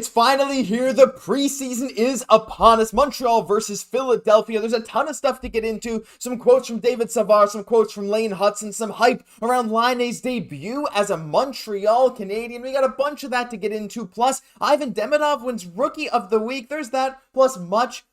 It's finally here. The preseason is upon us. Montreal versus Philadelphia. There's a ton of stuff to get into. Some quotes from David Savard, some quotes from Lane Hutson, some hype around Liane's debut as a Montreal Canadian. We got a bunch of that to get into. Plus, Ivan Demidov wins Rookie of the Week. There's that, plus much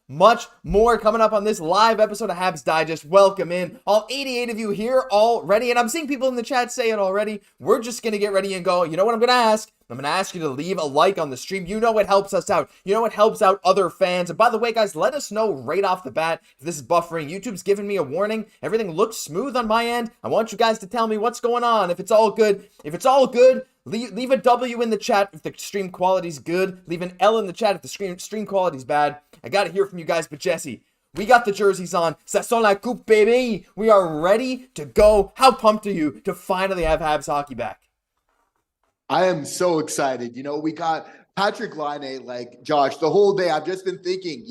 more coming up on this live episode of Habs Digest. Welcome in, all 88 of you here already, and I'm seeing people in the chat say it already. We're just gonna get ready and go. You know what I'm gonna ask? I'm going to ask you to leave a like on the stream. You know it helps us out. You know it helps out other fans. And by the way, guys, let us know right off the bat if this is buffering. YouTube's giving me a warning. Everything looks smooth on my end. I want you guys to tell me what's going on. If it's all good, leave a W in the chat if the stream quality's good. Leave an L in the chat if the stream quality's bad. I got to hear from you guys. But Jesse, we got the jerseys on. Ça sent la coupe, baby. We are ready to go. How pumped are you to finally have Habs hockey back? I am so excited. We got Patrick Laine, like Josh, the whole day. I've just been thinking,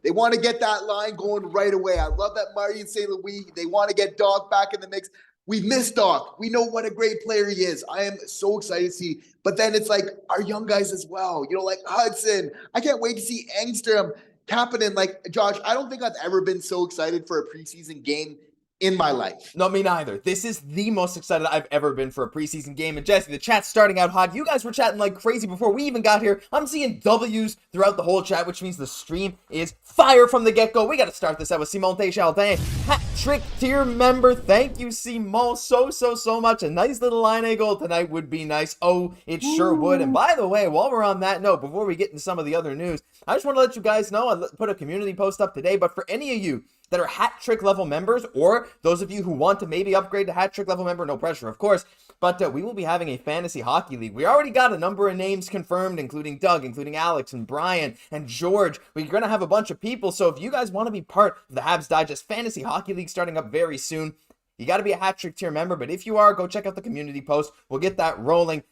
they want to get that line going right away. I love that Marty and St. Louis. They want to get Dach back in the mix. We've missed Dach. We know what a great player he is. I am so excited to see. But then it's like our young guys as well, like Hudson. I can't wait to see Engstrom, Kapanen. Like, Josh, I don't think I've ever been so excited for a preseason game in my life. No, me neither. This is the most excited I've ever been for a preseason game. And Jesse, the chat's starting out hot. You guys were chatting like crazy before we even got here. I'm seeing W's throughout the whole chat, which means the stream is fire from the get-go. We got to start this out with Simon Deschardins, hat-trick tier member. Thank you, Simon, so much. A nice little Liane goal tonight would be nice. Oh, it sure would. And by the way, while we're on that note, before we get into some of the other news, I just want to let you guys know, I put a community post up today, but for any of you that are hat trick level members, or those of you who want to maybe upgrade to hat trick level member, no pressure, of course, but we will be having a fantasy hockey league. We already got a number of names confirmed, including Doug, including Alex and Brian and George. We're going to have a bunch of people, so if you guys want to be part of the Habs Digest fantasy hockey league starting up very soon, you got to be a hat trick tier member, but if you are, go check out the community post. We'll get that rolling.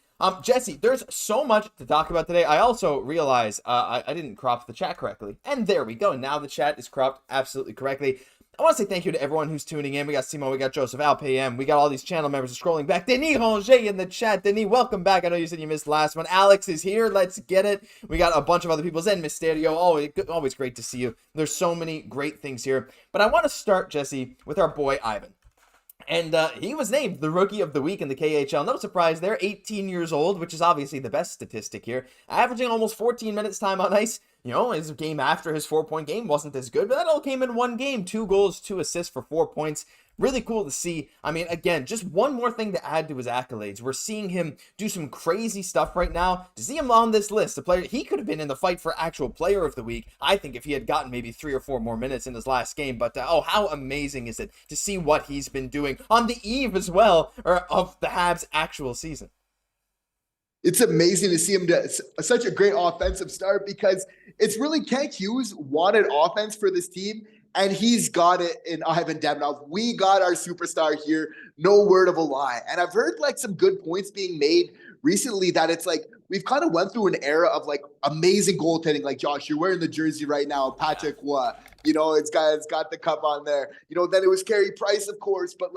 Jesse, there's so much to talk about today. I also realize I didn't crop the chat correctly. And there we go. Now the chat is cropped absolutely correctly. I want to say thank you to everyone who's tuning in. We got Simon, we got Joseph, Alpm, we got all these channel members scrolling back. Denis Ranger in the chat. Denis, welcome back. I know you said you missed last one. Alex is here. Let's get it. We got a bunch of other people. Zen Mysterio, always great to see you. There's so many great things here. But I want to start, Jesse, with our boy Ivan. And he was named the Rookie of the Week in the KHL. No surprise there, 18 years old, which is obviously the best statistic here. Averaging almost 14 minutes time on ice. His game after his 4-point game wasn't as good, but that all came in one game. 2 goals, 2 assists for 4 points. Really cool to see. I mean, again, just one more thing to add to his accolades. We're seeing him do some crazy stuff right now. To see him on this list, the player, he could have been in the fight for actual player of the week, I think, if he had gotten maybe 3 or 4 more minutes in his last game. But, how amazing is it to see what he's been doing on the eve as well of the Habs' actual season. It's amazing to see him do such a great offensive start because it's really Kent Hughes wanted offense for this team, and he's got it in Ivan Demidov. We got our superstar here, no word of a lie. And I've heard some good points being made recently that it's we've kind of went through an era of amazing goaltending. Like, Josh, you're wearing the jersey right now. Patrick, what? It's got the cup on there. Then it was Carey Price, of course, but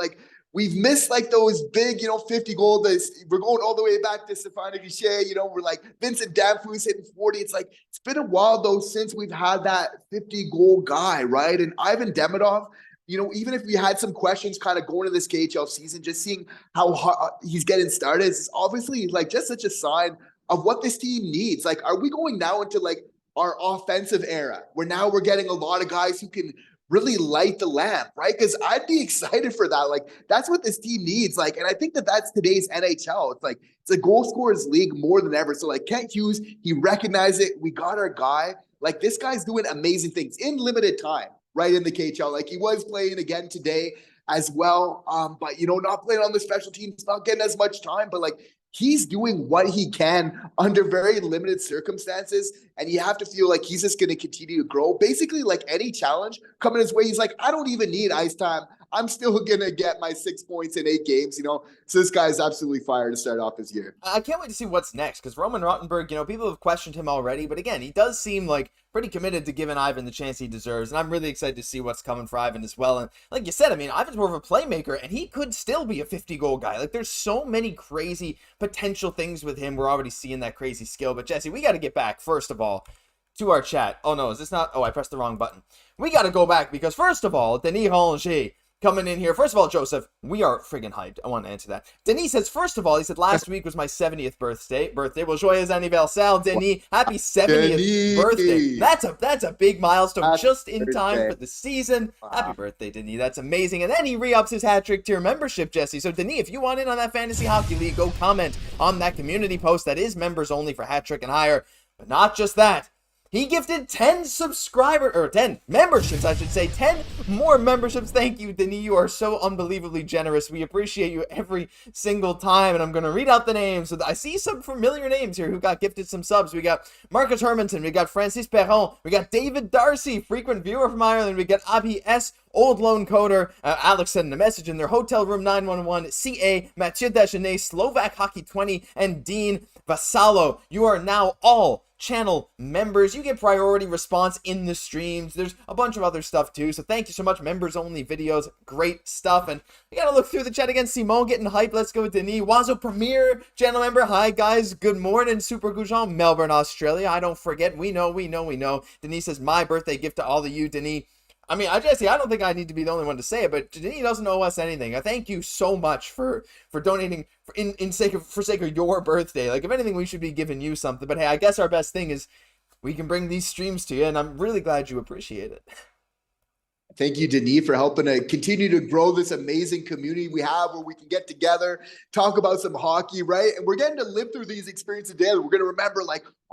we've missed those big, 50 goal. We're going all the way back to Stéphane Richer. We're Vincent Danfus hitting 40. It's been a while though since we've had that 50 goal guy, right? And Ivan Demidov, even if we had some questions kind of going into this KHL season, just seeing how hard he's getting started is obviously just such a sign of what this team needs. Are we going now into our offensive era where now we're getting a lot of guys who can really light the lamp, right? Because I'd be excited for that. That's what this team needs. And I think that's today's NHL. It's a goal scorers league more than ever. So Kent Hughes, he recognized it. We got our guy. This guy's doing amazing things in limited time, right? In the KHL. He was playing again today as well. But not playing on the special teams, not getting as much time, but he's doing what he can under very limited circumstances, and you have to feel he's just going to continue to grow. Basically, any challenge coming his way, he's I don't even need ice time. I'm still going to get my 6 points in 8 games, So this guy is absolutely fire to start off his year. I can't wait to see what's next, because Roman Rottenberg, people have questioned him already, but again, he does seem like pretty committed to giving Ivan the chance he deserves, and I'm really excited to see what's coming for Ivan as well. And like you said, Ivan's more of a playmaker, and he could still be a 50-goal guy. Like, there's so many crazy potential things with him. We're already seeing that crazy skill. But Jesse, we got to get back, first of all, to our chat. Oh no, is this not? Oh, I pressed the wrong button. We got to go back because, first of all, Denis Ranger coming in here. First of all, Joseph, we are friggin' hyped. I want to answer that. Denis says, first of all, he said last week was my 70th birthday. Well, joyeux anniversaire, Denis. Happy 70th birthday. That's a big milestone. Happy just in birthday. Time for the season. Wow. Happy birthday, Denis. That's amazing. And then he re-ups his hat-trick tier membership, Jesse. So, Denis, if you want in on that Fantasy Hockey League, go comment on that community post that is members only for hat-trick and higher. But not just that. He gifted 10 memberships, I should say. 10 more memberships. Thank you, Denis. You are so unbelievably generous. We appreciate you every single time. And I'm going to read out the names. So I see some familiar names here who got gifted some subs. We got Marcus Hermanton. We got Francis Perron. We got David Darcy, frequent viewer from Ireland. We got Abhi S., Old Lone Coder. Alex sending a message in their hotel room 911. CA, Mathieu Dagenet, Slovak Hockey 20, and Dean Vassallo. You are now all channel members. You get priority response in the streams. There's a bunch of other stuff too, so thank you so much. Members only videos, great stuff. And we gotta look through the chat again. Simon getting hyped. Let's go with Denis. Wazo Premier channel member. Hi guys, good morning. Super Goujon, Melbourne, Australia. I don't forget. We know. Denis says my birthday gift to all of you, Denis. Jesse, I don't think I need to be the only one to say it, but Denis doesn't owe us anything. I thank you so much for donating for sake of your birthday. Like, if anything, we should be giving you something. But hey, I guess our best thing is we can bring these streams to you, and I'm really glad you appreciate it. Thank you, Denis, for helping to continue to grow this amazing community we have where we can get together, talk about some hockey, right? And we're getting to live through these experiences daily. We're going to remember,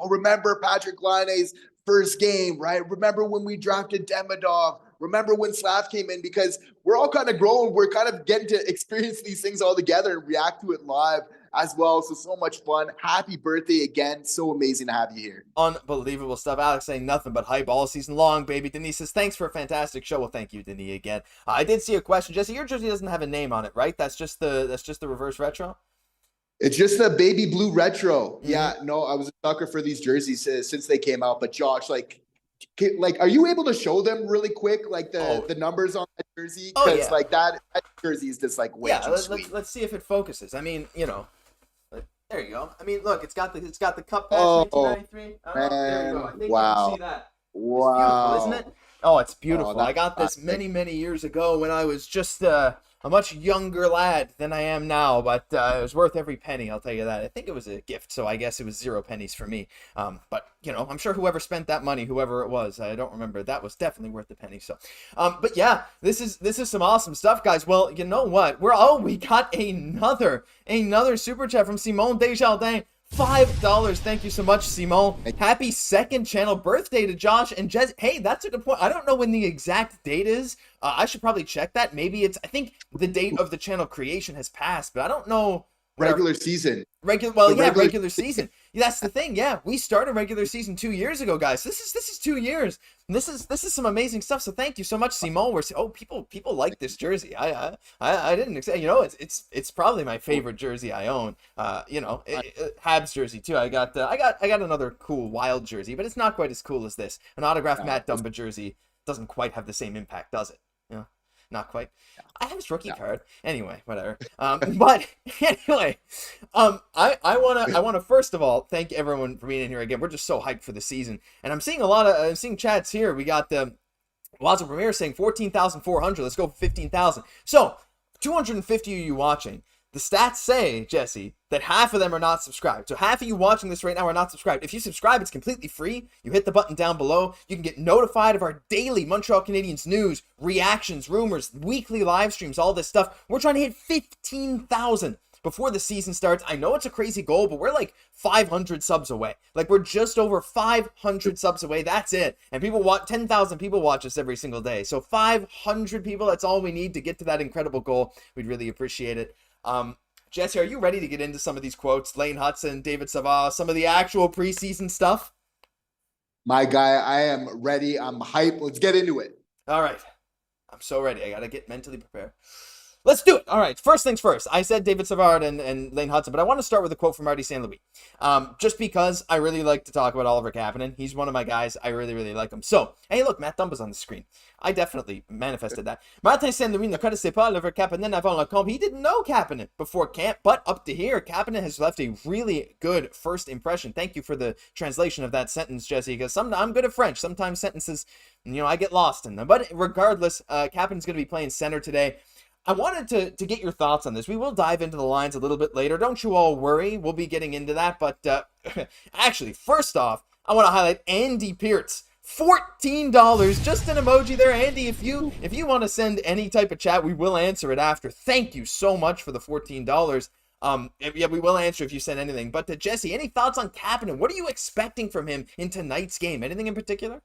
remember Patrick Laine's first game, right? Remember when we drafted Demidov. Remember when Slav came in, because we're all kind of growing. We're kind of getting to experience these things all together and react to it live as well. So much fun. Happy birthday again. So amazing to have you here. Unbelievable stuff. Alex saying nothing but hype all season long, baby. Denis says, thanks for a fantastic show. Well, thank you, Denis, again. I did see a question. Jesse, your jersey doesn't have a name on it, right? That's just the reverse retro? It's just the baby blue retro. Mm-hmm. Yeah, no, I was a sucker for these jerseys since they came out. But Josh, are you able to show them really quick, the numbers on that jersey? Because that jersey is just way too sweet. Let's see if it focuses. There you go. Look, it's got the cup patch, 1993. There you go. I think wow. You can see that. Wow. It's beautiful, isn't it? Oh, it's beautiful. I got this many years ago when I was just a much younger lad than I am now, but it was worth every penny, I'll tell you that. I think it was a gift, so I guess it was 0 pennies for me. But, I'm sure whoever spent that money, whoever it was, I don't remember, that was definitely worth the penny. So, but yeah, this is some awesome stuff, guys. Well, you know what? We got another super chat from Simon Desjardins. $5. Thank you so much, Simon. Happy second channel birthday to Josh and Jess. Hey, that's a good point. I don't know when the exact date is. I should probably check that. Maybe I think the date of the channel creation has passed, but I don't know. Regular season. Regular season. Yeah, that's the thing. Yeah, we started regular season 2 years ago, guys. This is 2 years. This is some amazing stuff. So thank you so much, Simon. People like this jersey. I didn't expect. It's probably my favorite jersey I own. Habs jersey too. I got another cool Wild jersey, but it's not quite as cool as this. An autographed Matt Dumba jersey doesn't quite have the same impact, does it? Not quite. I have his rookie card. Anyway, whatever. But anyway, I wanna first of all thank everyone for being in here again. We're just so hyped for the season, and I'm seeing chats here. We got the Wazo Premier saying 14,400. Let's go for 15,000. So 250 of you watching. The stats say, Jesse, that half of them are not subscribed. So half of you watching this right now are not subscribed. If you subscribe, it's completely free. You hit the button down below. You can get notified of our daily Montreal Canadiens news, reactions, rumors, weekly live streams, all this stuff. We're trying to hit 15,000 before the season starts. I know it's a crazy goal, but we're 500 subs away. We're just over 500 subs away. That's it. And 10,000 people watch us every single day. So 500 people, that's all we need to get to that incredible goal. We'd really appreciate it. Jesse, are you ready to get into some of these quotes? Lane Hutson, David Savard, some of the actual preseason stuff? My guy, I am ready. I'm hyped. Let's get into it. All right. I'm so ready. I got to get mentally prepared. Let's do it. All right. First things first. I said David Savard and Lane Hutson, but I want to start with a quote from Marty St. Louis. Just because I really like to talk about Oliver Kapanen. He's one of my guys. I really, really like him. So, hey, look, Matt Dumba's on the screen. I definitely manifested that. Martin St. Louis ne connaissait pas Oliver Kapanen avant le camp. He didn't know Kapanen before camp, but up to here, Kapanen has left a really good first impression. Thank you for the translation of that sentence, Jesse, because I'm good at French. Sometimes sentences, I get lost in them. But regardless, Kapanen's going to be playing center today. I wanted to get your thoughts on this. We will dive into the lines a little bit later. Don't you all worry. We'll be getting into that. But actually, first off, I want to highlight Andy Pearts. $14. Just an emoji there, Andy. If you want to send any type of chat, we will answer it after. Thank you so much for the $14. Yeah, we will answer if you send anything. But Jesse, any thoughts on Kapanen? What are you expecting from him in tonight's game? Anything in particular?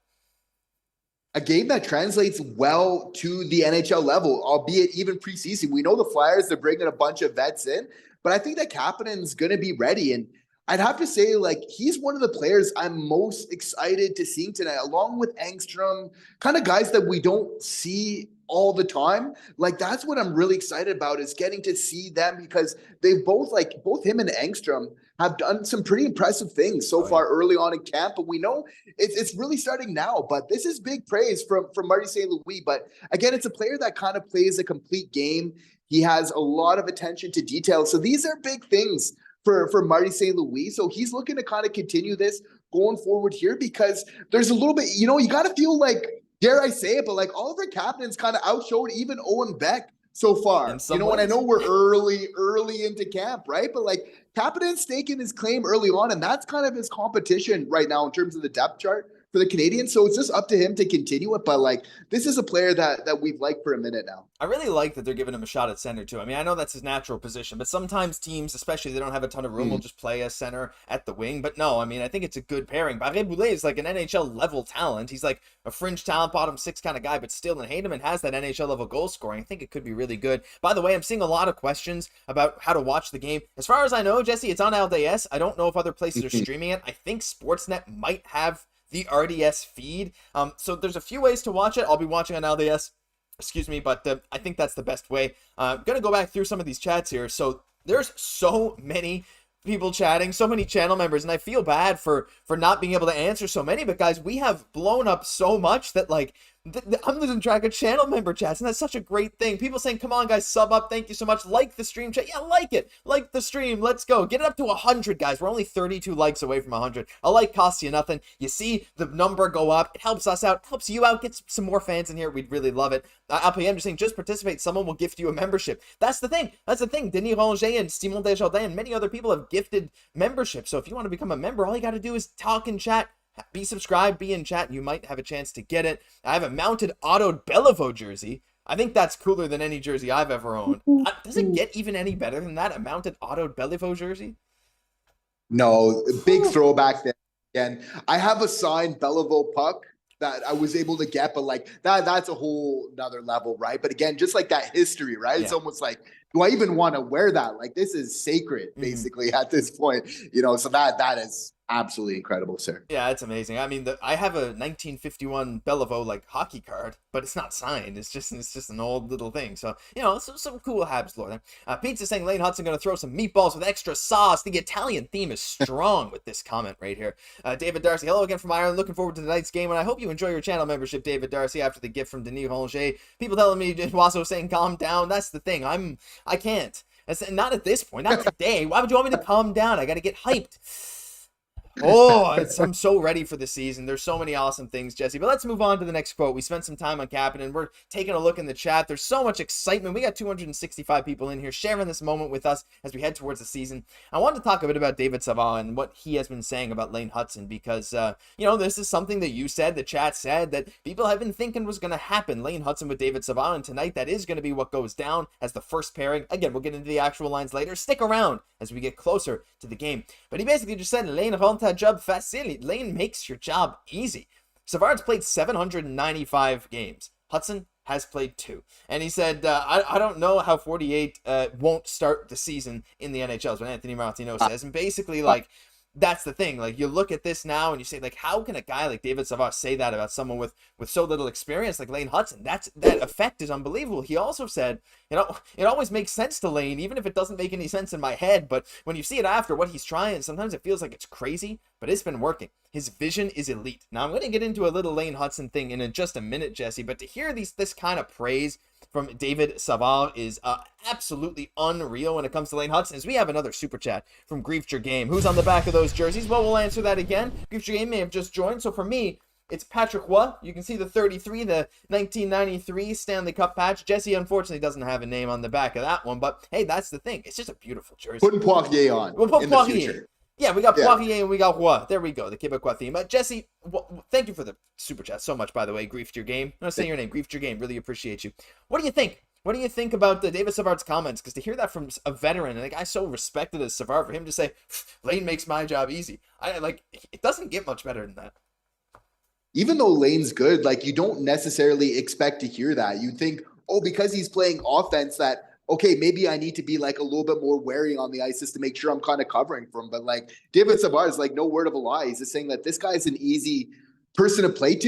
A game that translates well to the NHL level, albeit even preseason. We know the Flyers, they're bringing a bunch of vets in, but I think that Kapanen's going to be ready. And I'd have to say, he's one of the players I'm most excited to see tonight, along with Engstrom, kind of guys that we don't see all the time. That's what I'm really excited about, is getting to see them, because they've both him and Engstrom have done some pretty impressive things so far early on in camp, but we know it's really starting now. But this is big praise from Marty St. Louis. But again, it's a player that kind of plays a complete game. He has a lot of attention to detail. So these are big things for Marty St. Louis. So he's looking to kind of continue this going forward here, because there's a little bit, you got to feel dare I say it, but Oliver Kapanen's kind of outshowed even Owen Beck so far. And I know we're early into camp, right? But Kapanen's staking his claim early on, and that's kind of his competition right now in terms of the depth chart for the Canadiens. So it's just up to him to continue it. But this is a player that we've liked for a minute now. I really like that they're giving him a shot at center too. I mean, I know that's his natural position, but sometimes teams, especially if they don't have a ton of room, will just play a center at the wing. But no, I mean, I think it's a good pairing. Barré-Boulet is an NHL level talent. He's a fringe talent, bottom six kind of guy, but still, and Heidemann has that NHL level goal scoring. I think it could be really good. By the way, I'm seeing a lot of questions about how to watch the game. As far as I know, Jesse, it's on LDS. I don't know if other places are streaming it. I think Sportsnet might have the RDS feed. So there's a few ways to watch it. I'll be watching on LDS. Excuse me, but I think that's the best way. I'm going to go back through some of these chats here. So there's so many people chatting, so many channel members, and I feel bad for not being able to answer so many. But guys, we have blown up so much that I'm losing track of channel member chats, and that's such a great thing. People saying, come on, guys, sub up. Thank you so much. Like the stream chat. Yeah, like it. Like the stream. Let's go. Get it up to 100, guys. We're only 32 likes away from 100. A like costs you nothing. You see the number go up. It helps us out. Helps you out. Get some more fans in here. We'd really love it. LPM just saying, just participate. Someone will gift you a membership. That's the thing. Denis Rongier and Simon Desjardins and many other people have gifted membership. So if you want to become a member, all you got to do is talk and chat. Be subscribed, be in chat, and you might have a chance to get it. I have a mounted autoed Beliveau jersey. I think that's cooler than any jersey I've ever owned. Does it get even any better than that? A mounted autoed Beliveau jersey? No, big throwback there. Again, I have a signed Beliveau puck that I was able to get, but that's a whole nother level, right? But again, just that history, right? Yeah. It's almost do I even want to wear that? This is sacred, basically, at this point, so that is absolutely incredible, sir. Yeah, it's amazing. I mean, I have a 1951 Beliveau hockey card, but it's not signed. It's just an old little thing. So some cool Habs lore there. Pizza saying Lane Hutson going to throw some meatballs with extra sauce. The Italian theme is strong with this comment right here. David Darcy, hello again from Ireland. Looking forward to tonight's game, and I hope you enjoy your channel membership, David Darcy. After the gift from Denis Rongier, people telling me Wasso saying calm down. That's the thing. I can't. That's not at this point. Not today. Why would you want me to calm down? I got to get hyped. I'm so ready for the season. There's so many awesome things, Jesse. But let's move on to the next quote. We spent some time on Kapanen. We're taking a look in the chat. There's so much excitement. We got 265 people in here sharing this moment with us as we head towards the season. I wanted to talk a bit about David Savard and what he has been saying about Lane Hutson because, this is something that you said, the chat said, that people have been thinking was going to happen. Lane Hutson with David Savard, and tonight that is going to be what goes down as the first pairing. Again, we'll get into the actual lines later. Stick around as we get closer to the game. But he basically just said, Lane rend ta job facile. Lane makes your job easy. Savard's played 795 games. Hutson has played 2. And he said, I don't know how 48 won't start the season in the NHL, is what Anthony Martineau says. And basically, that's the thing. Like, you look at this now and you say, like, how can a guy like David Savard say that about someone with so little experience like Lane Hutson? That effect is unbelievable. He also said, it always makes sense to Lane, even if it doesn't make any sense in my head. But when you see it after what he's trying, sometimes it feels like it's crazy, but it's been working. His vision is elite. Now, I'm going to get into a little Lane Hutson thing in just a minute, Jesse, but to hear this kind of praise from David Savard is absolutely unreal when it comes to Lane Hutson. As we have another super chat from Grief Your Game. Who's on the back of those jerseys? Well, we'll answer that again. Grief Your Game may have just joined. So for me, it's Patrick Roy. You can see the 33, the 1993 Stanley Cup patch. Jesse, unfortunately, doesn't have a name on the back of that one. But, hey, that's the thing. It's just a beautiful jersey. Putting Poirier on. We'll put in Poirier. The future. Yeah, we got Poirier and we got Roy. There we go, the Quebecois theme. Jesse, thank you for the super chat so much, by the way. Griefed Your Game. I'm not saying your name. Griefed Your Game. Really appreciate you. What do you think? What do you think about David Savard's comments? Because to hear that from a veteran and a guy so respected as Savard, for him to say, Lane makes my job easy. It doesn't get much better than that. Even though Lane's good, like, you don't necessarily expect to hear that. You think, oh, because he's playing offense that, okay, maybe I need to be like a little bit more wary on the ice just to make sure I'm kind of covering for him. But like David Savard is like no word of a lie. He's just saying that this guy's an easy person to play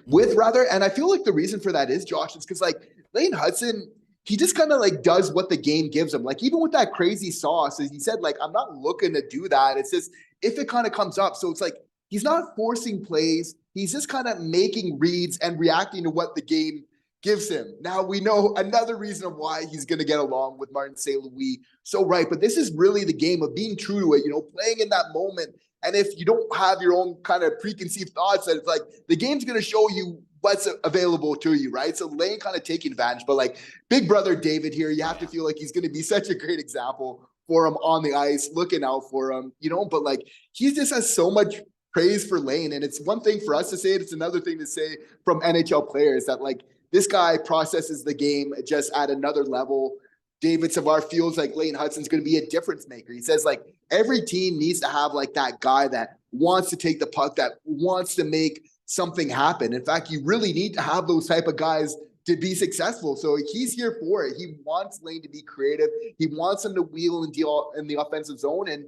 with rather. And I feel like the reason for that is, Josh, is because like Lane Hutson, he just kind of like does what the game gives him. Like even with that crazy sauce, as he said, like, I'm not looking to do that. It's just if it kind of comes up. So it's like he's not forcing plays. He's just kind of making reads and reacting to what the game gives him. Now we know another reason why he's going to get along with Martin St. Louis. So right, but this is really the game of being true to it, playing in that moment. And if you don't have your own kind of preconceived thoughts, that it's like the game's going to show you what's available to you, right? So Lane kind of taking advantage, but like big brother David here, you have to feel like he's going to be such a great example for him on the ice, looking out for him, but like he just has so much praise for Lane. And it's one thing for us to say it. It's another thing to say from NHL players that like this guy processes the game just at another level. David Savard feels like Lane Hutson's going to be a difference maker. He says like every team needs to have like that guy that wants to take the puck, that wants to make something happen. In fact, you really need to have those type of guys to be successful. So he's here for it. He wants Lane to be creative. He wants him to wheel and deal in the offensive zone. And,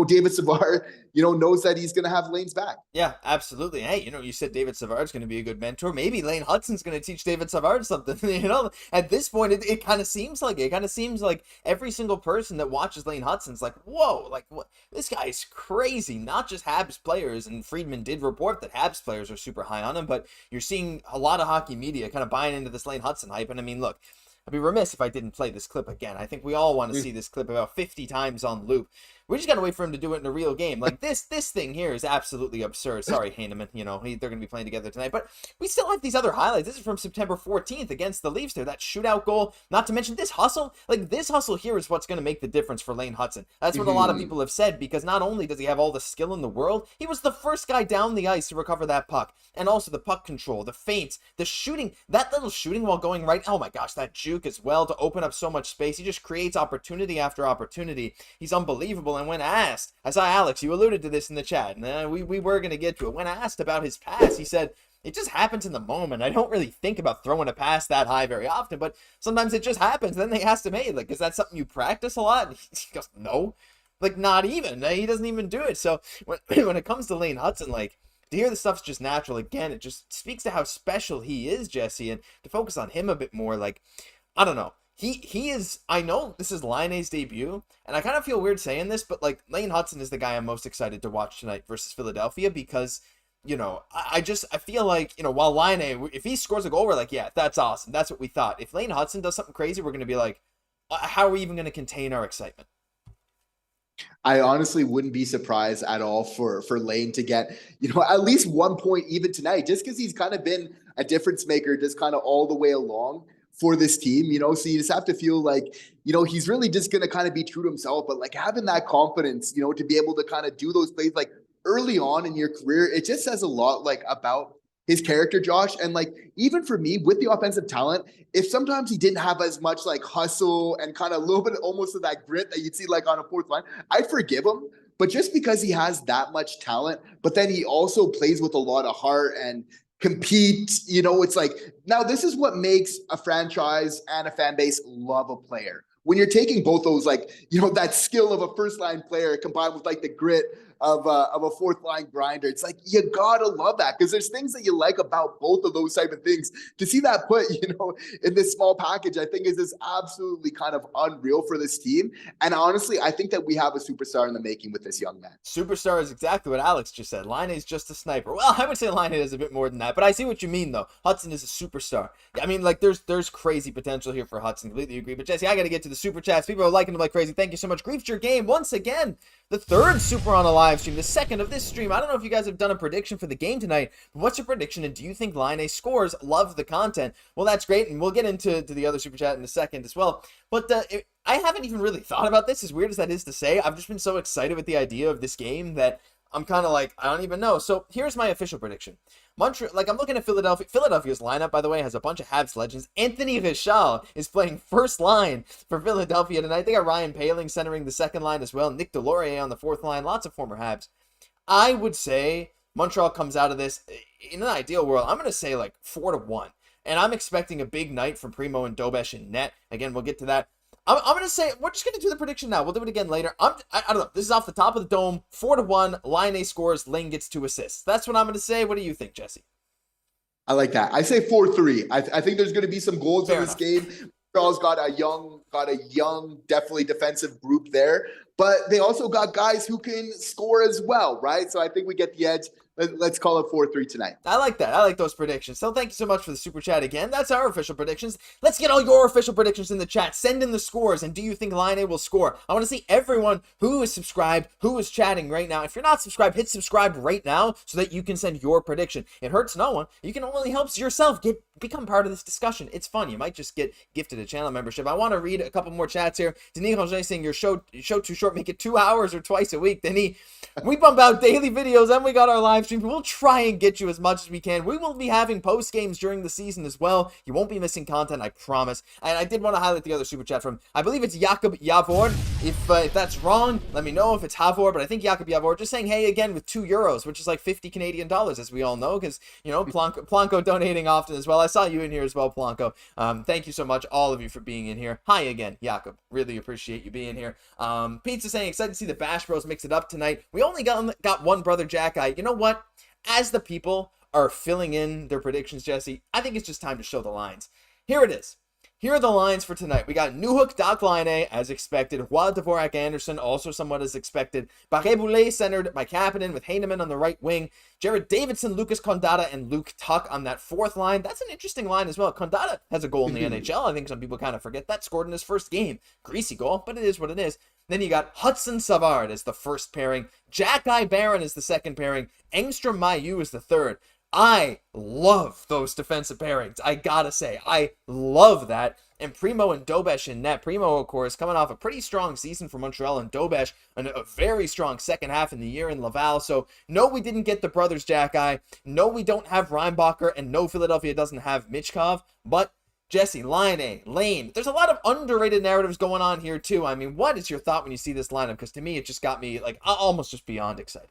David Savard, knows that he's going to have Lane's back. Yeah, absolutely. Hey, you said David Savard's going to be a good mentor. Maybe Lane Hutson's going to teach David Savard something. At this point, it kind of seems like every single person that watches Lane Hutson's like, whoa, like what? This guy's crazy. Not just Habs players, and Friedman did report that Habs players are super high on him, but you're seeing a lot of hockey media kind of buying into this Lane Hutson hype. And I mean, look, I'd be remiss if I didn't play this clip again. I think we all want to see this clip about 50 times on loop. We just got to wait for him to do it in a real game. Like this thing here is absolutely absurd. Sorry, Heineman. They're going to be playing together tonight. But we still have these other highlights. This is from September 14th against the Leafs there. That shootout goal. Not to mention this hustle. Like this hustle here is what's going to make the difference for Lane Hutson. That's what a lot of people have said, because not only does he have all the skill in the world, he was the first guy down the ice to recover that puck. And also the puck control, the feints, the shooting, that little shooting while going right. Oh my gosh, that juke as well to open up so much space. He just creates opportunity after opportunity. He's unbelievable. And when asked, I saw Alex, you alluded to this in the chat, and we were going to get to it. When asked about his pass, he said, it just happens in the moment. I don't really think about throwing a pass that high very often, but sometimes it just happens. Then they asked him, hey, like, is that something you practice a lot? And he goes, no, like not even. He doesn't even do it. So when it comes to Lane Hutson, like, to hear the stuff's just natural. Again, it just speaks to how special he is, Jesse, and to focus on him a bit more, like, I don't know. He is, I know this is Liane's debut, and I kind of feel weird saying this, but like Lane Hutson is the guy I'm most excited to watch tonight versus Philadelphia, because, I feel like, while Liane, if he scores a goal, we're like, yeah, that's awesome. That's what we thought. If Lane Hutson does something crazy, we're going to be like, how are we even going to contain our excitement? I honestly wouldn't be surprised at all for Lane to get, at least 1 point even tonight, just because he's kind of been a difference maker just kind of all the way along for this team, so you just have to feel like, he's really just going to kind of be true to himself, but like having that confidence, to be able to kind of do those plays like early on in your career, it just says a lot like about his character, Josh. And like, even for me with the offensive talent, if sometimes he didn't have as much like hustle and kind of a little bit almost of that grit that you'd see like on a fourth line, I'd forgive him. But just because he has that much talent, but then he also plays with a lot of heart and compete, it's like, now this is what makes a franchise and a fan base love a player. When you're taking both those, like, that skill of a first line player combined with like the grit of a fourth line grinder. It's like, you gotta love that, because there's things that you like about both of those type of things. To see that put, in this small package, I think is just absolutely kind of unreal for this team. And honestly, I think that we have a superstar in the making with this young man. Superstar is exactly what Alex just said. Laine is just a sniper. Well, I would say Laine is a bit more than that, but I see what you mean, though. Hutson is a superstar. I mean, like, there's crazy potential here for Hutson. Completely agree. But Jesse, I got to get to the super chats. People are liking him like crazy. Thank you so much. Grief's your game once again. The third super on a live stream, the second of this stream. I don't know if you guys have done a prediction for the game tonight, but what's your prediction, and do you think Laine scores? Love the content. Well, that's great, and we'll get into the other super chat in a second as well. But I haven't even really thought about this, as weird as that is to say. I've just been so excited with the idea of this game that I'm kind of like, I don't even know. So here's my official prediction. Montreal, I'm looking at Philadelphia. Philadelphia's lineup, by the way, has a bunch of Habs legends. Anthony Richard is playing first line for Philadelphia tonight. They got Ryan Poehling centering the second line as well. Nick Delorier on the fourth line. Lots of former Habs. I would say Montreal comes out of this, in an ideal world, I'm going to say like 4-1. And I'm expecting a big night from Primeau and Dach in net. Again, we'll get to that. I'm going to say, we're just going to do the prediction now. We'll do it again later. I don't know. This is off the top of the dome. 4-1. Laine scores. Lane gets 2 assists. That's what I'm going to say. What do you think, Jesse? I like that. I say 4-3. I think there's going to be some goals in this game. Montreal's got a young, definitely defensive group there, but they also got guys who can score as well, right? So I think we get the edge. Let's call it 4-3 tonight. I like that. I like those predictions. So thank you so much for the super chat again. That's our official predictions. Let's get all your official predictions in the chat. Send in the scores, and do you think Laine will score? I want to see everyone who is subscribed, who is chatting right now. If you're not subscribed, hit subscribe right now so that you can send your prediction. It hurts no one. You can only help yourself become part of this discussion. It's fun. You might just get gifted a channel membership. I want to read a couple more chats here. Denis Roger saying your show too short. Make it 2 hours or twice a week. Denis, we bump out daily videos, and we got our live stream. We'll try and get you as much as we can. We will be having post games during the season as well. You won't be missing content, I promise. And I did want to highlight the other super chat from, I believe it's Jakob Javor. If that's wrong, let me know if it's Havor, but I think Jakob Javor just saying hey again with €2, which is like 50 Canadian dollars, as we all know, because Planko donating often as well. I saw you in here as well, Planko. Thank you so much, all of you, for being in here. Hi again, Jakob. Really appreciate you being here. Pizza saying excited to see the Bash Bros mix it up tonight. We only got one brother Xhekaj. You know what? As the people are filling in their predictions, Jesse, I think it's just time to show the lines. Here it is. Here are the lines for tonight. We got Newhook, Dach, Laine, as expected. Roy, Dvorak, Anderson, also somewhat as expected. Barré-Boulet centered by Kapanen with Heineman on the right wing. Jared Davidson, Lucas Condotta, and Luke Tuck on that fourth line. That's an interesting line as well. Condotta has a goal in the NHL. I think some people kind of forget that. Scored in his first game. Greasy goal, but it is what it is. Then you got Hutson Savard as the first pairing. Xhekaj Barron is the second pairing. Engstrom Mailloux is the third. I love those defensive pairings. I gotta say, I love that. And Primeau and Dach in net. Primeau, of course, coming off a pretty strong season for Montreal, and Dach a very strong second half in the year in Laval. So, no, we didn't get the brothers Xhekaj. No, we don't have Reinbacher. And no, Philadelphia doesn't have Michkov. But Jesse, Laine, Lane. There's a lot of underrated narratives going on here, too. I mean, what is your thought when you see this lineup? Because to me, it just got me, like, almost just beyond excited.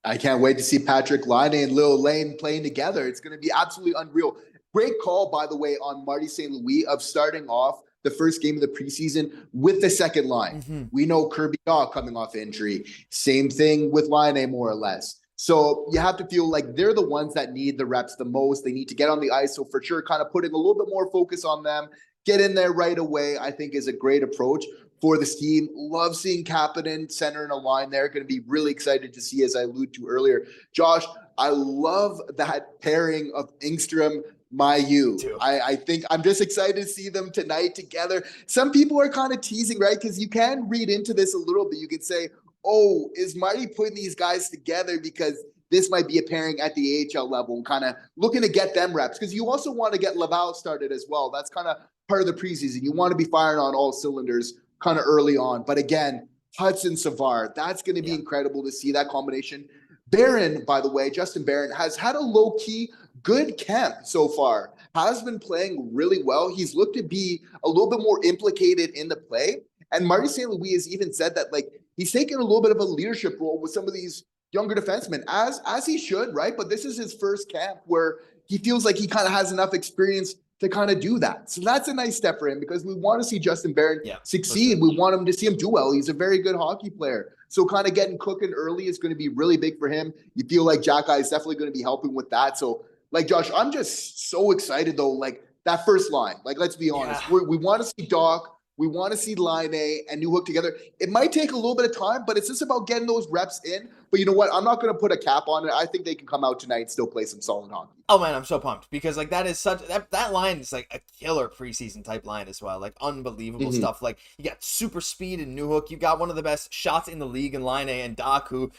I can't wait to see Patrick Laine and Lil Lane playing together. It's going to be absolutely unreal. Great call, by the way, on Marty St. Louis of starting off the first game of the preseason with the second line. Mm-hmm. We know Kirby Dach coming off injury. Same thing with Laine, more or less. So you have to feel like they're the ones that need the reps the most. They need to get on the ice. So for sure, kind of putting a little bit more focus on them, get in there right away, I think is a great approach for this team. Love seeing Kapanen center in a line there. Going to be really excited to see, as I alluded to earlier. Josh, I love that pairing of Engstrom, Mailloux. I think I'm just excited to see them tonight together. Some people are kind of teasing, right? Because you can read into this a little bit. You could say, oh, is Marty putting these guys together because this might be a pairing at the AHL level and kind of looking to get them reps? Because you also want to get Laval started as well. That's kind of part of the preseason. You want to be firing on all cylinders kind of early on. But again, Hutson Savard, that's going to be incredible to see that combination. Barron, by the way, Justin Barron has had a low-key good camp so far, has been playing really well. He's looked to be a little bit more implicated in the play. And Marty St. Louis has even said that, like, he's taken a little bit of a leadership role with some of these younger defensemen, as he should, right? But this is his first camp where he feels like he kind of has enough experience to kind of do that. So that's a nice step for him because we want to see Justin Barron succeed. Sure. We want him to see him do well. He's a very good hockey player. So kind of getting cooking early is going to be really big for him. You feel like Xhekaj is definitely going to be helping with that. So like Josh, I'm just so excited though. Like that first line, like let's be honest, we want to see Dach. We want to see Liane and Newhook together. It might take a little bit of time, but it's just about getting those reps in. But you know what? I'm not going to put a cap on it. I think they can come out tonight and still play some solid hockey. Oh man, I'm so pumped because like that is such that line is like a killer preseason type line as well. Like unbelievable stuff. Like you got super speed in Newhook. You got one of the best shots in the league in Liane and Dach, who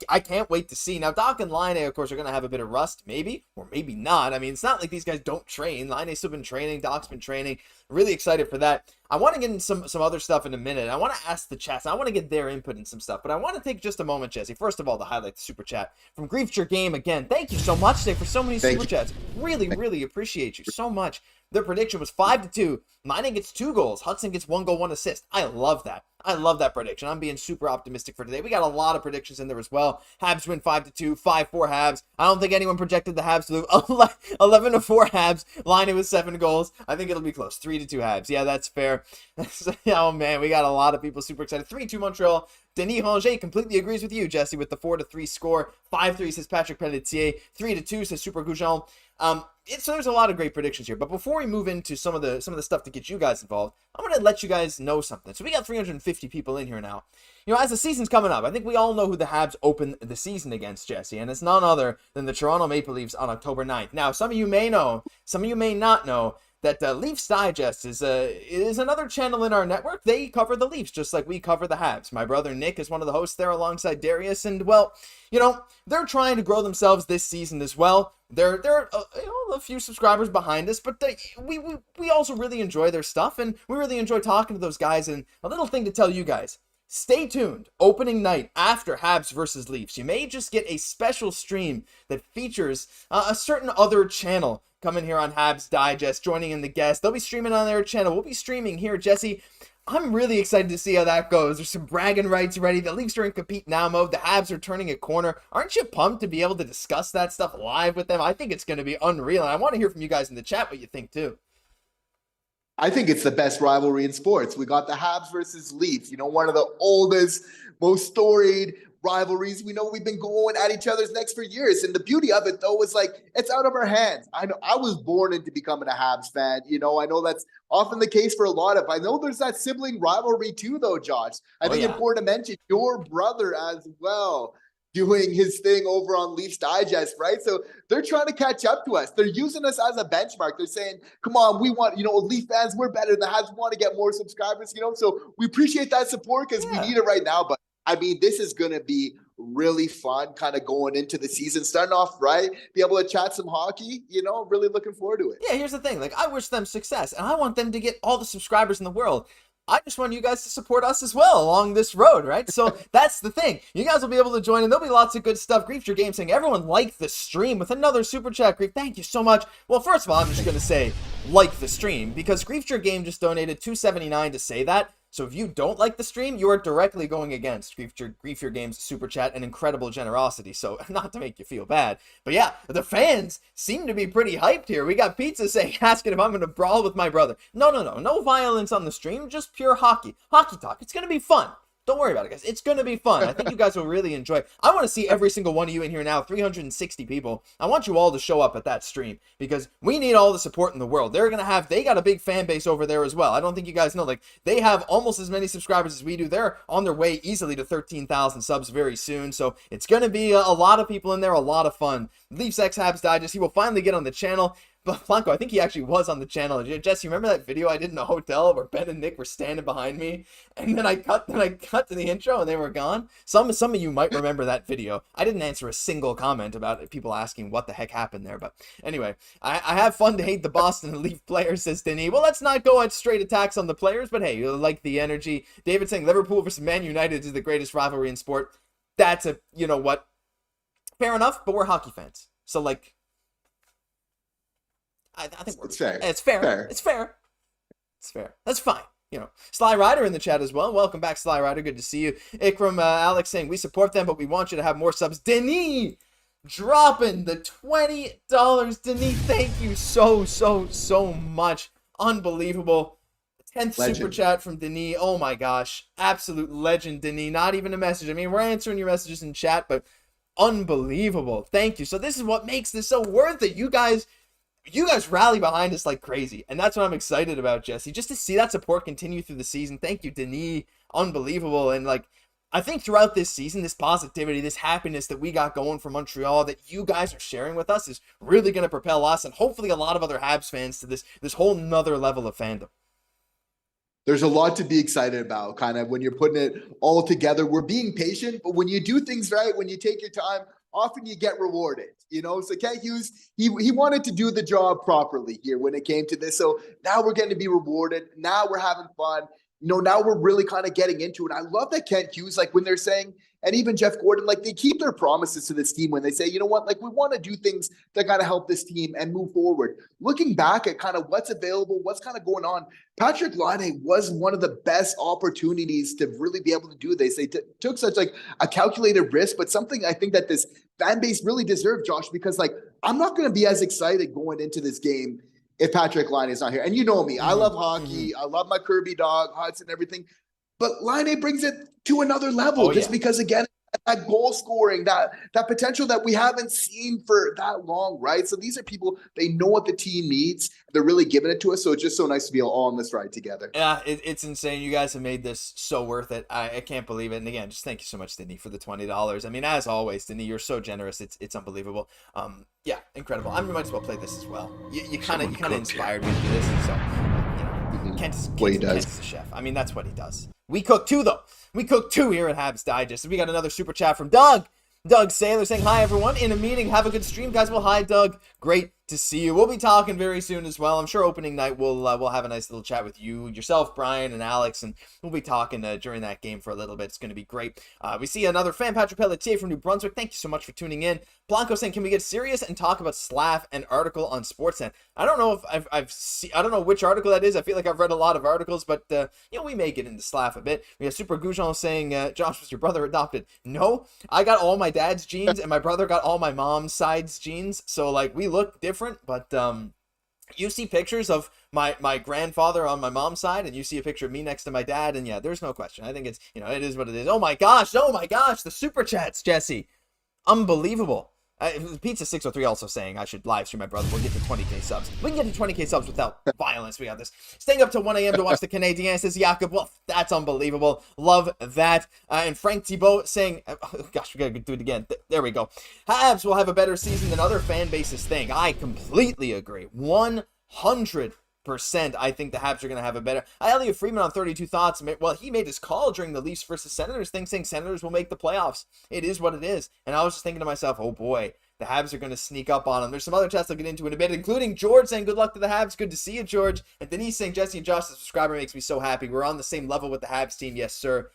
I can't wait to see. Now Dach and Liane, of course, are gonna have a bit of rust, maybe or maybe not. I mean, it's not like these guys don't train. Liane's still been training. Dach's been training. Really excited for that. I want to get into some other stuff in a minute. I want to ask the chat. I want to get their input in some stuff, but I want to take just a moment, Jesse. First of all, to highlight the super chat from Grief Your Game again. Thank you so much today for so many super chats. Really appreciate you so much. Their prediction was 5-2. Liane gets 2 goals. Hutson gets 1 goal, 1 assist. I love that. I love that prediction. I'm being super optimistic for today. We got a lot of predictions in there as well. Habs win 5-2, 5-4 Habs. I don't think anyone projected the Habs to lose 11-4 Habs. Liane with 7 goals. I think it'll be close. 3-2 Habs. Yeah, that's fair. Oh man, we got a lot of people super excited. 3-2 Montreal. Denis Ranger completely agrees with you, Jesse, with the 4-3 score. 5-3 says Patrick Pelletier. 3-2 says Super Goujon. So there's a lot of great predictions here. But before we move into some of the stuff to get you guys involved, I'm going to let you guys know something. So we got 350 people in here now. You know, as the season's coming up, I think we all know who the Habs open the season against, Jesse. And it's none other than the Toronto Maple Leafs on October 9th. Now, some of you may know, some of you may not know, that Leafs Digest is another channel in our network. They cover the Leafs just like we cover the Habs. My brother Nick is one of the hosts there alongside Darius, and well, you know, they're trying to grow themselves this season as well. They're a few subscribers behind us, but we also really enjoy their stuff, and we really enjoy talking to those guys. And a little thing to tell you guys: stay tuned. Opening night after Habs versus Leafs, you may just get a special stream that features a certain other channel coming here on Habs Digest, joining in the guests. They'll be streaming on their channel. We'll be streaming here, Jesse. I'm really excited to see how that goes. There's some bragging rights ready. The Leafs are in compete now mode. The Habs are turning a corner. Aren't you pumped to be able to discuss that stuff live with them? I think it's going to be unreal. And I want to hear from you guys in the chat what you think too. I think it's the best rivalry in sports. We got the Habs versus Leafs, you know, one of the oldest, most storied rivalries. We know we've been going at each other's necks for years. And the beauty of it, though, is like it's out of our hands. I know I was born into becoming a Habs fan. You know, I know that's often the case for a lot of. I know there's that sibling rivalry too, though, Josh. I think important to mention your brother as well doing his thing over on Leafs Digest, right? So they're trying to catch up to us. They're using us as a benchmark. They're saying, come on, we want, you know, Leaf fans, we're better than the Habs. We want to get more subscribers, you know? So we appreciate that support because we need it right now. But I mean, this is going to be really fun kind of going into the season, starting off right, be able to chat some hockey, you know, really looking forward to it. Yeah, here's the thing. Like, I wish them success, and I want them to get all the subscribers in the world. I just want you guys to support us as well along this road, right? So that's the thing. You guys will be able to join, and there'll be lots of good stuff. Grief Your Game saying, everyone like the stream with another super chat. Grief, thank you so much. Well, first of all, I'm just going to say, like the stream, because Grief Your Game just donated $2.79 to say that. So if you don't like the stream, you are directly going against Grief Your Game's super chat and incredible generosity. So not to make you feel bad, but yeah, the fans seem to be pretty hyped here. We got Pizza saying, asking if I'm going to brawl with my brother. No violence on the stream, just pure hockey talk. It's going to be fun. Don't worry about it, guys. It's going to be fun. I think you guys will really enjoy it. I want to see every single one of you in here now, 360 people. I want you all to show up at that stream because we need all the support in the world. They got a big fan base over there as well. I don't think you guys know, like, they have almost as many subscribers as we do. They're on their way easily to 13,000 subs very soon. So it's going to be a lot of people in there, a lot of fun. Leafs X Habs Digest. He will finally get on the channel. But Blanco, I think he actually was on the channel. Jess, you remember that video I did in the hotel where Ben and Nick were standing behind me, and then I cut to the intro and they were gone? Some of you might remember that video. I didn't answer a single comment about it, people asking what the heck happened there. But anyway, I have fun to hate the Boston Leaf players, says Denis. Well, let's not go at straight attacks on the players, but hey, you like the energy. David saying Liverpool versus Man United is the greatest rivalry in sport. That's a, you know what? Fair enough, but we're hockey fans. So like, I think it's fair. It's fair. It's fair. That's fine. You know, Sly Rider in the chat as well. Welcome back, Sly Rider. Good to see you. Ikram, Alex saying we support them, but we want you to have more subs. Denis dropping the $20. Denis, thank you so much. Unbelievable. 10th super chat from Denis. Oh my gosh. Absolute legend, Denis. Not even a message. I mean, we're answering your messages in chat, but unbelievable. Thank you. So this is what makes this so worth it. You guys rally behind us like crazy. And that's what I'm excited about, Jesse. Just to see that support continue through the season. Thank you, Denis. Unbelievable. And like, I think throughout this season, this positivity, this happiness that we got going for Montreal that you guys are sharing with us is really going to propel us and hopefully a lot of other Habs fans to this whole nother level of fandom. There's a lot to be excited about, kind of when you're putting it all together. We're being patient, but when you do things right, when you take your time, often you get rewarded, you know? So Kent Hughes, he wanted to do the job properly here when it came to this. So now we're getting to be rewarded. Now we're having fun. You know, now we're really kind of getting into it. I love that Kent Hughes, like when they're saying, and even Jeff Gordon, like they keep their promises to this team when they say, you know what, like we want to do things that kind of help this team and move forward. Looking back at kind of what's available, what's kind of going on, Patrick Laine was one of the best opportunities to really be able to do this. They took such like a calculated risk, but something I think that this fan base really deserved, Josh, because like I'm not going to be as excited going into this game if Patrick Laine is not here. And you know me, I love hockey. I love my Kirby dog, Hutson, everything. But Laine brings it to another level because, again, that goal scoring, that potential that we haven't seen for that long, right? So these are people, they know what the team needs. They're really giving it to us. So it's just so nice to be all on this ride together. Yeah, it's insane. You guys have made this so worth it. I can't believe it. And again, just thank you so much, Denis, for the $20. I mean, as always, Denis, you're so generous. It's unbelievable. Yeah, incredible. I might as well play this as well. You kind of inspired me to do this. So, you know, Kent's the chef. I mean, that's what he does. We cook too, though. We cook too here at Habs Digest. We got another super chat from Doug Saylor saying, hi, everyone. In a meeting. Have a good stream, guys. Well, hi, Doug. Great to see you. We'll be talking very soon as well. I'm sure opening night we'll have a nice little chat with you, yourself, Brian, and Alex, and we'll be talking during that game for a little bit. It's going to be great. We see another fan, Patrick Pelletier from New Brunswick. Thank you so much for tuning in. Blanco saying, can we get serious and talk about Slav and article on Sportsnet? I don't know if I've seen, I don't know which article that is. I feel like I've read a lot of articles, but we may get into Slav a bit. We have Super Goujon saying, Josh, was your brother adopted? No, I got all my dad's genes and my brother got all my mom's side's genes. So like we look different, but you see pictures of my grandfather on my mom's side, and you see a picture of me next to my dad, and yeah, there's no question. I think it's, it is what it is. Oh my gosh, the super chats, Jesse. Unbelievable. Pizza 603 also saying I should live stream my brother. We'll get to 20k subs. We can get to 20k subs without violence. We got this. Staying up till 1 a.m. to watch the Canadiens, says Jakob. Well, that's unbelievable. Love that. And Frank Thibault saying, oh, gosh, we gotta do it again. There we go. Habs will have a better season than other fan bases think. I completely agree. 100%. I think the Habs are going to have a better. Elliot Freeman on 32 Thoughts. Well, he made his call during the Leafs versus Senators thing, saying Senators will make the playoffs. It is what it is. And I was just thinking to myself, oh boy, the Habs are going to sneak up on them. There's some other chats I'll get into in a bit, including George saying good luck to the Habs. Good to see you, George. And Denise saying Jesse and Josh, the subscriber, makes me so happy. We're on the same level with the Habs team. Yes, sir.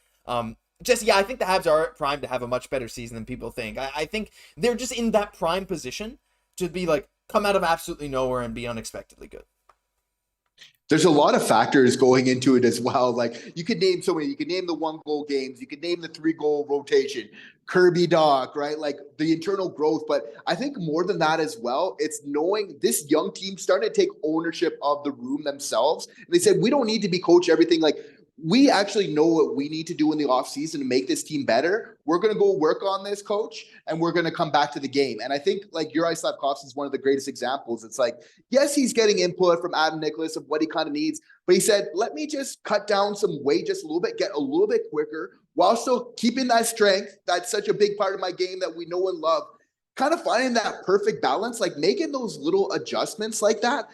Jesse, yeah, I think the Habs are primed to have a much better season than people think. I think they're just in that prime position to be like, come out of absolutely nowhere and be unexpectedly good. There's a lot of factors going into it as well. Like you could name so many. You could name the 1-goal games. You could name the 3-goal rotation. Kirby Dach, right? Like the internal growth. But I think more than that as well, it's knowing this young team starting to take ownership of the room themselves. And they said, we don't need to be coach everything. Like we actually know what we need to do in the offseason to make this team better. We're going to go work on this, coach, and we're going to come back to the game. And I think like Juraj Slafkovsky is one of the greatest examples. It's like, yes, he's getting input from Adam Nicholas of what he kind of needs, but he said, let me just cut down some weight just a little bit, get a little bit quicker while still keeping that strength. That's such a big part of my game that we know and love. Kind of finding that perfect balance, like making those little adjustments like that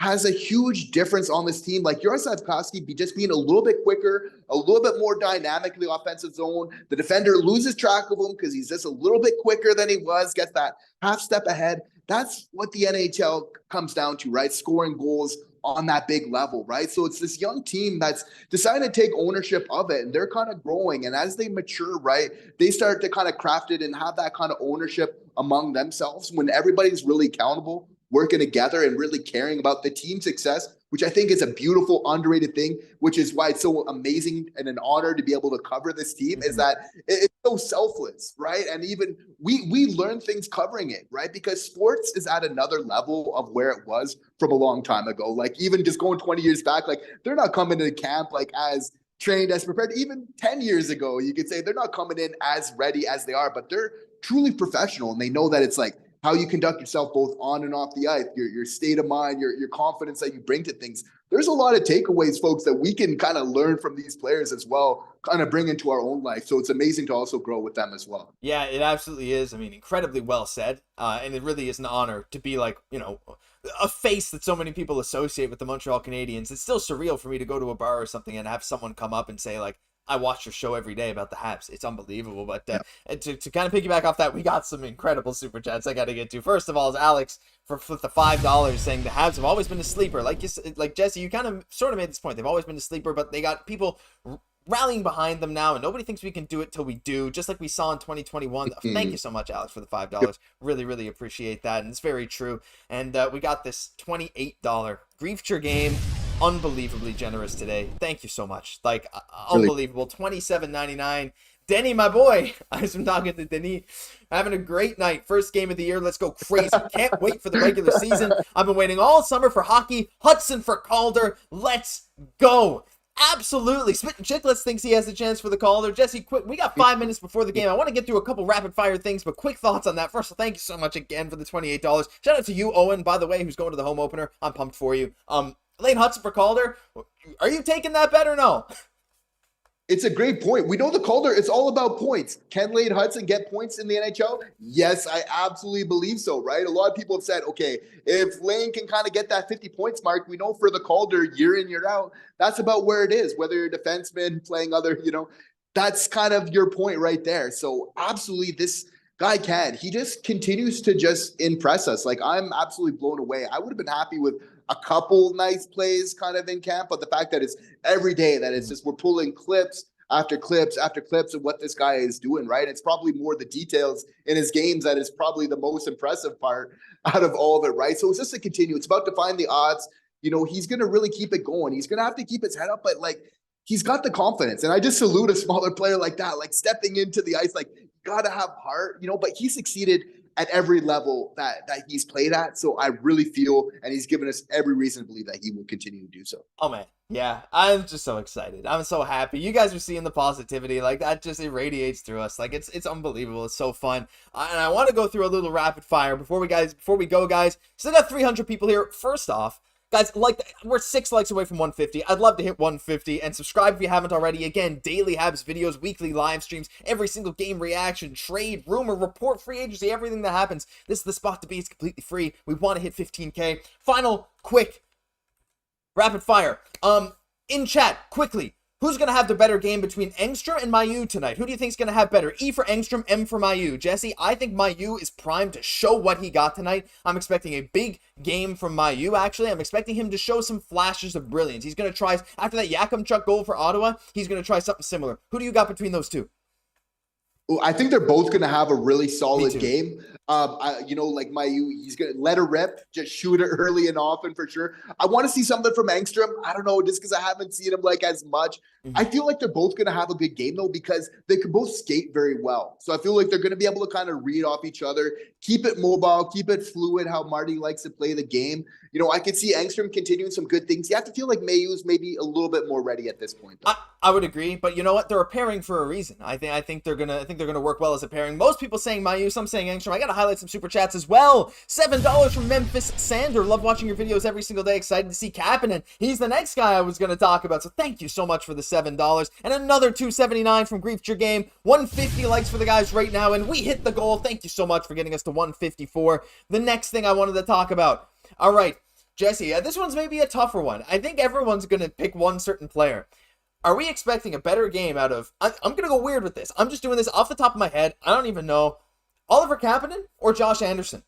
has a huge difference on this team. Like Juraj Slafkovsky just being a little bit quicker, a little bit more dynamic in the offensive zone. The defender loses track of him because he's just a little bit quicker than he was, gets that half step ahead. That's what the NHL comes down to, right? Scoring goals on that big level, right? So it's this young team that's decided to take ownership of it, and they're kind of growing. And as they mature, right, they start to kind of craft it and have that kind of ownership among themselves when everybody's really accountable, working together and really caring about the team success which I think is a beautiful, underrated thing, which is why it's so amazing and an honor to be able to cover this team, is that it's so selfless, right? And even we learn things covering it, right? Because sports is at another level of where it was from a long time ago. Like even just going 20 years back, like they're not coming to camp like as trained, as prepared. Even 10 years ago, you could say they're not coming in as ready as they are, but they're truly professional, and they know that it's like how you conduct yourself both on and off the ice, your state of mind, your confidence that you bring to things. There's a lot of takeaways, folks, that we can kind of learn from these players as well, kind of bring into our own life. So it's amazing to also grow with them as well. Yeah, it absolutely is. I mean, incredibly well said. And it really is an honor to be like, a face that so many people associate with the Montreal Canadiens. It's still surreal for me to go to a bar or something and have someone come up and say like, I watch your show every day about the Habs. It's unbelievable. But to kind of piggyback off that, we got some incredible super chats I got to get to. First of all is Alex for the $5 saying the Habs have always been a sleeper. Like Jesse, you kind of sort of made this point. They've always been a sleeper, but they got people rallying behind them now, and nobody thinks we can do it till we do, just like we saw in 2021. Thank you so much, Alex, for the $5. Really, really appreciate that, and it's very true. And we got this $28 Griefture game. Unbelievably generous today. Thank you so much. Like, unbelievable. $27.99. Denny, my boy. I've been talking to Denny. Having a great night. First game of the year. Let's go crazy. Can't wait for the regular season. I've been waiting all summer for hockey. Hutson for Calder. Let's go. Absolutely. Spittin' Chicklets thinks he has a chance for the Calder. Jesse, quick. We got 5 minutes before the game. I want to get through a couple rapid fire things, but quick thoughts on that. First, thank you so much again for the $28. Shout out to you, Owen, by the way, who's going to the home opener. I'm pumped for you. Lane Hutson for Calder. Are you taking that bet or no? It's a great point. We know the Calder, it's all about points. Can Lane Hutson get points in the NHL? Yes, I absolutely believe so, right? A lot of people have said, okay, if Lane can kind of get that 50 points mark, we know for the Calder year in, year out, that's about where it is. Whether you're a defenseman playing other, that's kind of your point right there. So absolutely, this guy can. He just continues to just impress us. Like, I'm absolutely blown away. I would have been happy with a couple nice plays kind of in camp, but the fact that it's every day, that it's just we're pulling clips after clips after clips of what this guy is doing, right? It's probably more the details in his games that is probably the most impressive part out of all of it, right? So it's just to continue. It's about to find the odds. He's going to really keep it going. He's going to have to keep his head up, but like, he's got the confidence. And I just salute a smaller player like that, like stepping into the ice, like, you got to have heart, but he succeeded at every level that he's played at. So I really feel, and he's given us every reason to believe that he will continue to do so. Oh man. Yeah. I'm just so excited. I'm so happy. You guys are seeing the positivity. Like, that just irradiates through us. Like, it's unbelievable. It's so fun. And I want to go through a little rapid fire before we go, guys. Still got 300 people here. First off, guys, we're 6 likes away from 150. I'd love to hit 150, and subscribe if you haven't already. Again, daily Habs videos, weekly live streams, every single game reaction, trade, rumor, report, free agency, everything that happens. This is the spot to be. It's completely free. We want to hit 15K. Final, quick, rapid fire. In chat, quickly. Who's going to have the better game between Engstrom and Mailloux tonight? Who do you think is going to have better? E for Engstrom, M for Mailloux. Jesse, I think Mailloux is primed to show what he got tonight. I'm expecting a big game from Mailloux, actually. I'm expecting him to show some flashes of brilliance. He's going to try, after that Yakimchuk goal for Ottawa, he's going to try something similar. Who do you got between those two? I think they're both going to have a really solid game. Like Mailloux, he's going to let her rip, just shoot it early and often for sure. I want to see something from Engstrom. I don't know, just because I haven't seen him like as much. I feel like they're both going to have a good game though, because they can both skate very well. So I feel like they're going to be able to kind of read off each other, keep it mobile, keep it fluid, how Marty likes to play the game. I could see Engstrom continuing some good things. You have to feel like Mailloux's maybe a little bit more ready at this point, though. I would agree, but you know what? They're a pairing for a reason. I think they're gonna work well as a pairing. Most people saying Mailloux, some saying Engstrom. I gotta highlight some super chats as well. $7 from Memphis Sander. Love watching your videos every single day. Excited to see Kapanen. He's the next guy I was gonna talk about. So thank you so much for the $7. And another $2.79 from Griefture Game. 150 likes for the guys right now, and we hit the goal. Thank you so much for getting us to 154. The next thing I wanted to talk about. All right, Jesse, this one's maybe a tougher one. I think everyone's gonna pick one certain player. Are we expecting a better game out of... I'm going to go weird with this. I'm just doing this off the top of my head. I don't even know. Oliver Kapanen or Josh Anderson?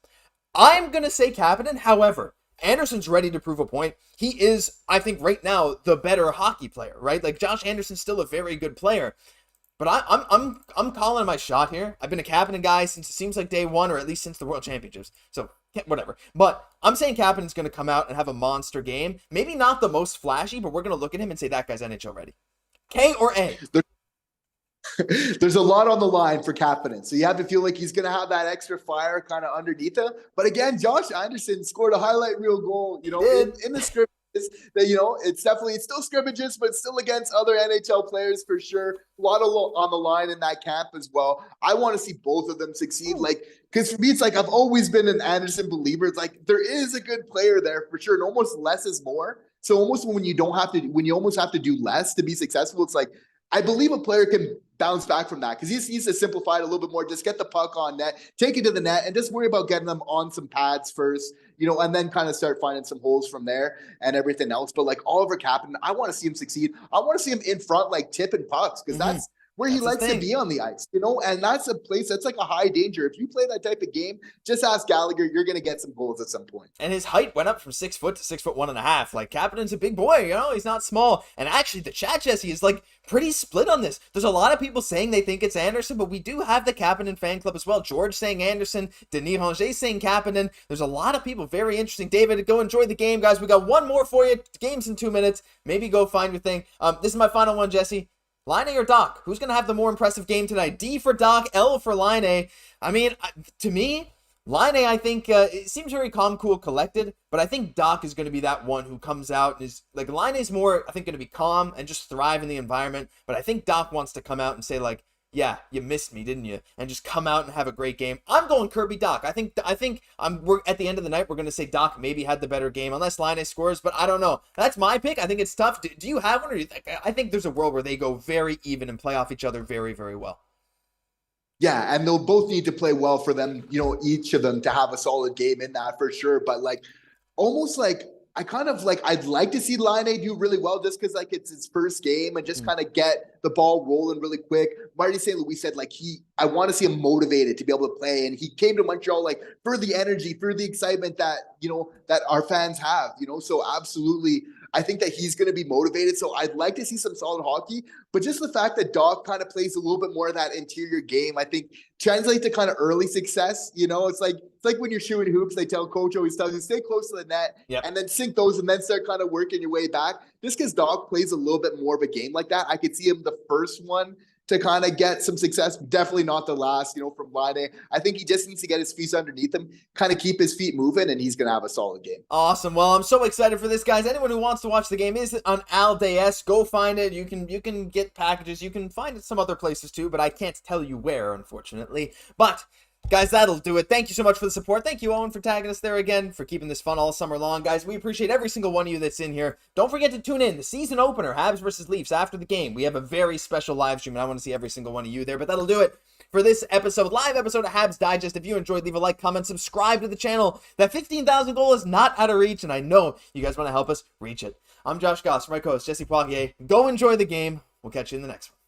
I'm going to say Kapanen. However, Anderson's ready to prove a point. He is, I think, right now, the better hockey player, right? Like, Josh Anderson's still a very good player. But I'm calling my shot here. I've been a Kapanen guy since it seems like day one, or at least since the World Championships. So whatever. But I'm saying Kapanen's going to come out and have a monster game. Maybe not the most flashy, but we're going to look at him and say that guy's NHL ready. K or A? There's a lot on the line for Kapanen. So you have to feel like he's going to have that extra fire kind of underneath him. But again, Josh Anderson scored a highlight reel goal, in the scrimmage. That it's still scrimmages, but still against other NHL players for sure. A lot on the line in that camp as well. I want to see both of them succeed. Because for me, it's like I've always been an Anderson believer. It's like there is a good player there for sure, and almost less is more. So almost when you almost have to do less to be successful, it's like I believe a player can bounce back from that because he needs to simplify it a little bit more. Just get the puck on net, take it to the net, and just worry about getting them on some pads first, and then kind of start finding some holes from there and everything else. But like Oliver Kapanen, I want to see him succeed. I want to see him in front, like tipping pucks, because that's where he likes to be on the ice, and that's a place that's like a high danger. If you play that type of game, just ask Gallagher, you're going to get some goals at some point. And his height went up from 6 foot to 6'1.5". Like Kapanen's a big boy, he's not small. And actually the chat, Jesse, is like pretty split on this. There's a lot of people saying they think it's Anderson, but we do have the Kapanen fan club as well. George saying Anderson, Denis Ranger saying Kapanen. There's a lot of people, very interesting. David, go enjoy the game, guys. We got one more for you. Game's in 2 minutes. Maybe go find your thing. This is my final one, Jesse. Liane or Dach? Who's going to have the more impressive game tonight? D for Dach, L for Liane. I mean, to me, Liane, I think, it seems very calm, cool, collected, but I think Dach is going to be that one who comes out and is, like, Liane is more, I think, going to be calm and just thrive in the environment, but I think Dach wants to come out and say, like, yeah, you missed me, didn't you? And just come out and have a great game. I'm going Kirby Dach. I think we're at the end of the night, we're going to say Dach maybe had the better game, unless Liane scores, but I don't know. That's my pick. I think it's tough. Do you have one, or do you think? I think there's a world where they go very even and play off each other very, very well. Yeah, and they'll both need to play well for them, each of them to have a solid game in that for sure. But almost I'd like to see Liane do really well just because it's his first game and just kind of get the ball rolling really quick. Marty St. Louis said I want to see him motivated to be able to play, and he came to Montreal for the energy, for the excitement that that our fans have. So absolutely, I think that he's going to be motivated. So I'd like to see some solid hockey, but just the fact that Dach kind of plays a little bit more of that interior game, I think translate to kind of early success. It's like when you're shooting hoops, they tell Coach always tells you stay close to the net and then sink those and then start kind of working your way back. Just because Dach plays a little bit more of a game like that, I could see him the first one to kind of get some success. Definitely not the last, from Liane. I think he just needs to get his feet underneath him, kind of keep his feet moving, and he's going to have a solid game. Awesome. Well, I'm so excited for this, guys. Anyone who wants to watch the game is on Al DS. Go find it. You can get packages. You can find it some other places too, but I can't tell you where, unfortunately. But guys, that'll do it. Thank you so much for the support. Thank you, Owen, for tagging us there again, for keeping this fun all summer long. Guys, we appreciate every single one of you that's in here. Don't forget to tune in. The season opener, Habs versus Leafs, after the game. We have a very special live stream, and I want to see every single one of you there. But that'll do it for this live episode of Habs Digest. If you enjoyed, leave a like, comment, subscribe to the channel. That 15,000 goal is not out of reach, and I know you guys want to help us reach it. I'm Josh Gosse, my co-host, Jesse Poirier. Go enjoy the game. We'll catch you in the next one.